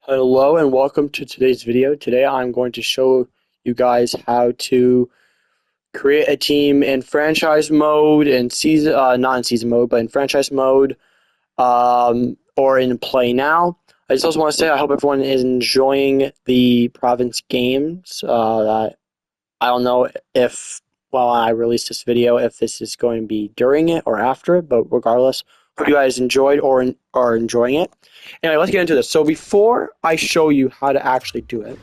Hello and welcome to today's video. Today I'm going to show you guys how to create a team in franchise mode and season, not in season mode, but in franchise mode, or in play now. I just also want to say I hope everyone is enjoying the province games. I don't know if while I release this video, if this is going to be during it or after it, but regardless, hope you guys enjoyed or are enjoying it. Anyway, let's get into this. So before I show you how to actually do it,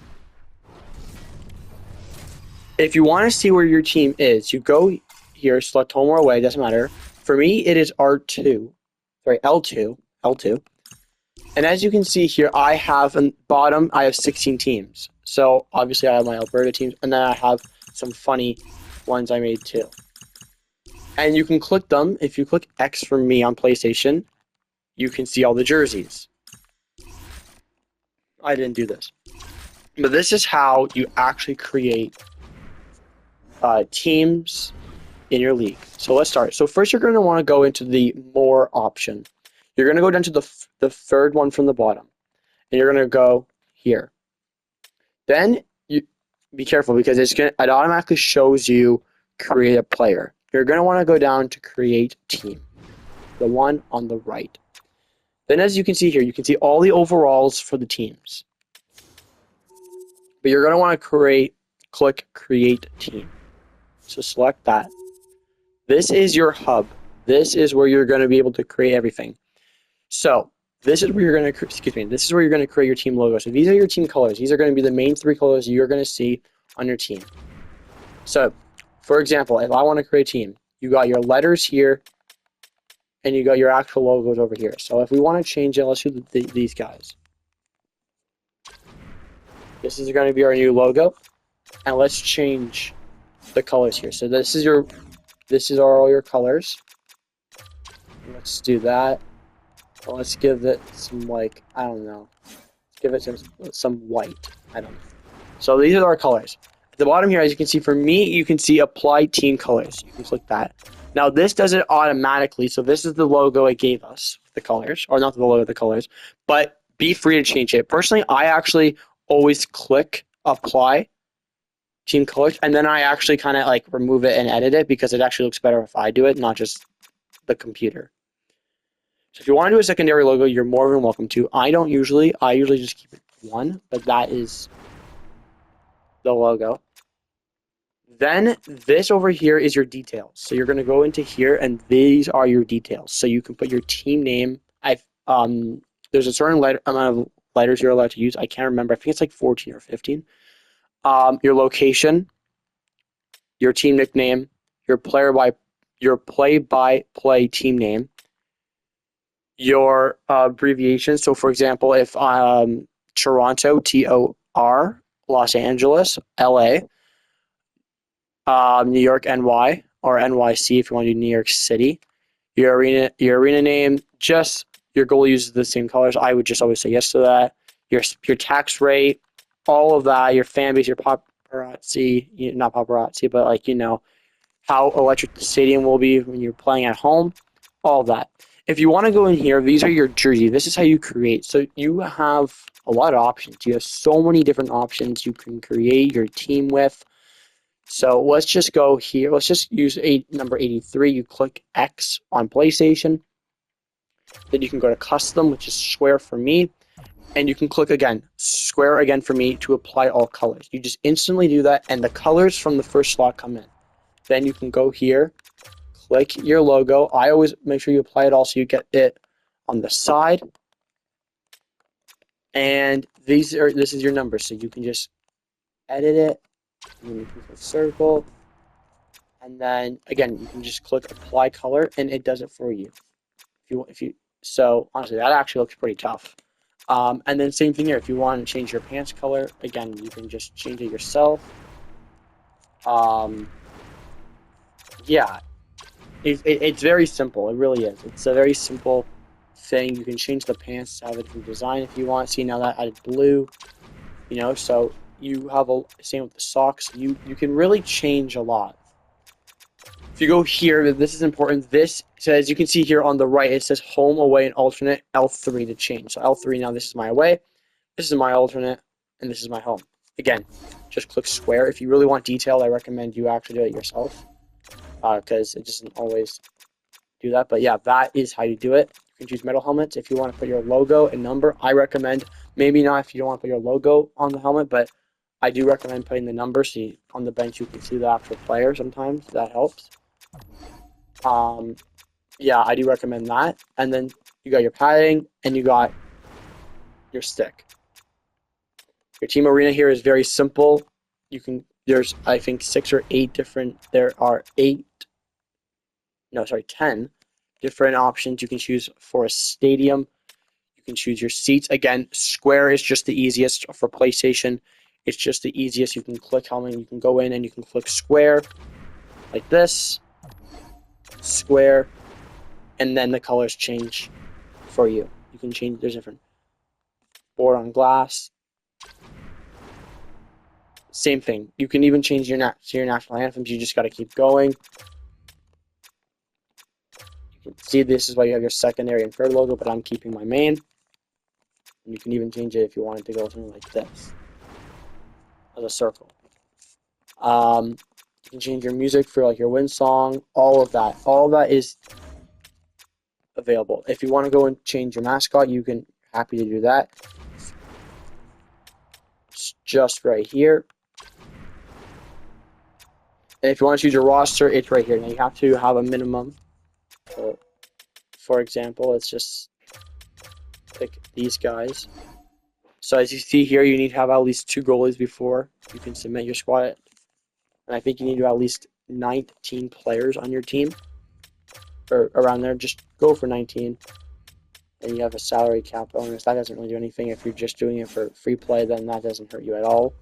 if you want to see where your team is, you go here, select home or away, doesn't matter. For me, it is R2, sorry, L2, L2. And as you can see here, I have on bottom, I have 16 teams. So obviously I have my Alberta teams, and then I have some funny ones I made too. And you can click them. If you click X for me on PlayStation, you can see all the jerseys. I didn't do this. But this is how you actually create teams in your league. So let's start. So first you're going to want to go into the More option. You're going to go down to the third one from the bottom. And you're going to go here. Then you be careful because it automatically shows you create a player. You're going to want to go down to create team, the one on the right. Then as you can see here, you can see all the overalls for the teams. But you're going to want to click create team. So select that. This is your hub. This is where you're going to be able to create everything. So this is where you're going to, this is where you're going to create your team logo. So these are your team colors. These are going to be the main three colors you're going to see on your team. So for example, if I want to create a team, you got your letters here, and you got your actual logos over here. So if we want to change it, let's do these guys. This is going to be our new logo, and let's change the colors here. So this is all your colors. Let's do that. Let's give it some, like, I don't know. Let's give it some white. I don't know. So these are our colors. At the bottom here, as you can see, for me, you can see apply team colors. You can click that. Now this does it automatically. So this is the logo it gave us, the colors, or not the logo, the colors. But be free to change it. Personally, I actually always click apply team colors, and then I actually kind of like remove it and edit it because it actually looks better if I do it, not just the computer. So if you want to do a secondary logo, you're more than welcome to. I usually just keep it one, but that is the logo. Then this over here is your details. So you're going to go into here, and these are your details. So you can put your team name. There's a certain amount of letters you're allowed to use. I can't remember. I think it's like 14 or 15. Your location, your team nickname, your play-by-play team name, your abbreviation. So for example, if Toronto, TOR, Los Angeles, LA, New York, NY, or NYC if you want to do New York City, your arena name, just your goalie uses the same colors. I would just always say yes to that. Your tax rate, all of that, your fan base, your paparazzi, not paparazzi, but like, how electric the stadium will be when you're playing at home, all of that. If you want to go in here, these are your jerseys. This is how you create. So you have a lot of options. You have so many different options you can create your team with. So let's just go here. Let's just use number 83. You click X on PlayStation. Then you can go to custom, which is square for me. And you can click again, square again for me to apply all colors. You just instantly do that, and the colors from the first slot come in. Then you can go here, click your logo. I always make sure you apply it all so you get it on the side. And this is your number, so you can just edit it. And you can click circle. And then again, you can just click apply color, and it does it for you. So honestly, that actually looks pretty tough. And then same thing here. If you want to change your pants color, again, you can just change it yourself. Yeah, it's very simple. It really is. It's a very simple thing. You can change the pants to have a different design if you want. See, now that added blue, so you have same with the socks. You can really change a lot. If you go here, this is important. This says, you can see here on the right, it says home, away, and alternate L3 to change. So L3 now, this is my away. This is my alternate, and this is my home. Again, just click square. If you really want detail, I recommend you actually do it yourself, because it doesn't always do that. But yeah, that is how you do it. You can choose metal helmets. If you want to put your logo and number, I recommend, maybe not if you don't want to put your logo on the helmet, but I do recommend putting the number, so you, on the bench you can see the actual player sometimes. That helps. Yeah, I do recommend that. And then you got your padding, and you got your stick. Your team arena here is very simple. You can, there's, I think, 6 or 8 different, there are 10 different options you can choose for a stadium. You can choose your seats. Again, square is just the easiest for PlayStation. It's just the easiest. You can click helmet, you can go in and you can click square like this, square, and then the colors change for you. You can change, there's different board on glass. Same thing. You can even change your national anthems. You just got to keep going. You can see this is why you have your secondary and third logo, but I'm keeping my main. And you can even change it if you wanted to go something like this as a circle. You can change your music for like your win song, all of that. All of that is available. If you want to go and change your mascot, you can, happy to do that. It's just right here. And if you want to choose your roster, it's right here. Now you have to have a minimum. So, for example, let's just pick these guys. So as you see here, you need to have at least 2 goalies before you can submit your squad. And I think you need to have at least 19 players on your team. Or around there, just go for 19. And you have a salary cap bonus. That doesn't really do anything. If you're just doing it for free play, then that doesn't hurt you at all.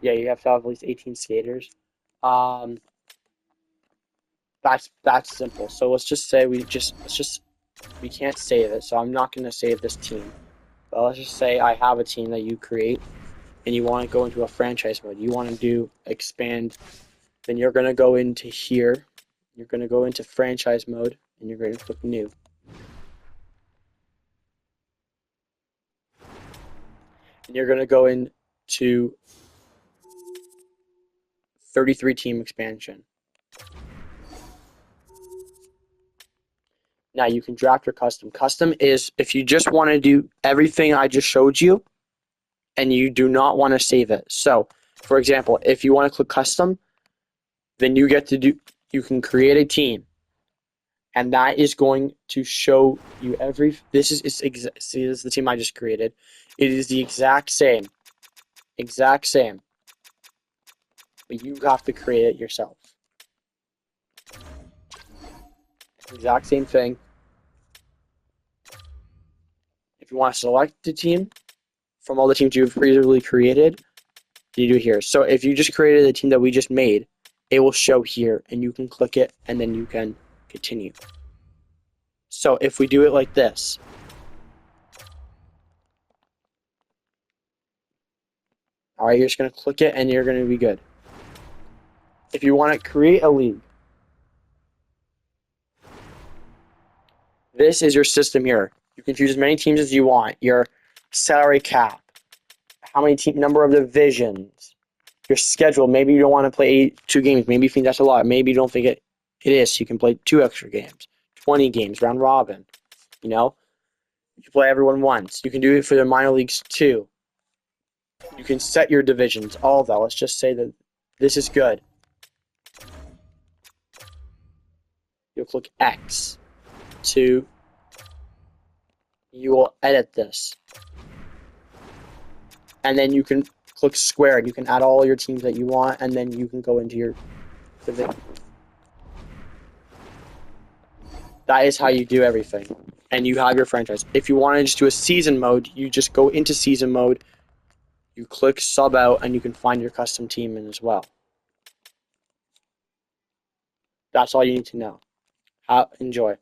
Yeah, you have to have at least 18 skaters. That's simple. So let's just say we can't save it. So I'm not going to save this team. But let's just say I have a team that you create, and you want to go into a franchise mode. You want to do expand. Then you're going to go into here. You're going to go into franchise mode, and you're going to click new. And you're going to go into 33 team expansion. Now you can draft your custom. Custom is if you just want to do everything I just showed you and you do not want to save it. So, for example, if you want to click custom, then you can create a team. And that is going to show you this is the team I just created. It is the exact same. But you have to create it yourself. Exact same thing. If you want to select the team from all the teams you've previously created, you do here. So if you just created the team that we just made, it will show here, and you can click it, and then you can continue. So if we do it like this, all right, you're just going to click it, and you're going to be good. If you want to create a league, this is your system here. You can choose as many teams as you want. Your salary cap, how many number of divisions, your schedule. Maybe you don't want to play 2 games. Maybe you think that's a lot. Maybe you don't think it is. So you can play 2 extra games, 20 games, round robin. You know, you play everyone once. You can do it for the minor leagues too. You can set your divisions, all of that. Let's just say that this is good. You'll click X to, you will edit this. And then you can click square and you can add all your teams that you want, and then you can go into your division. That is how you do everything. And you have your franchise. If you want to just do a season mode, you just go into season mode, you click sub out, and you can find your custom team in as well. That's all you need to know. Enjoy.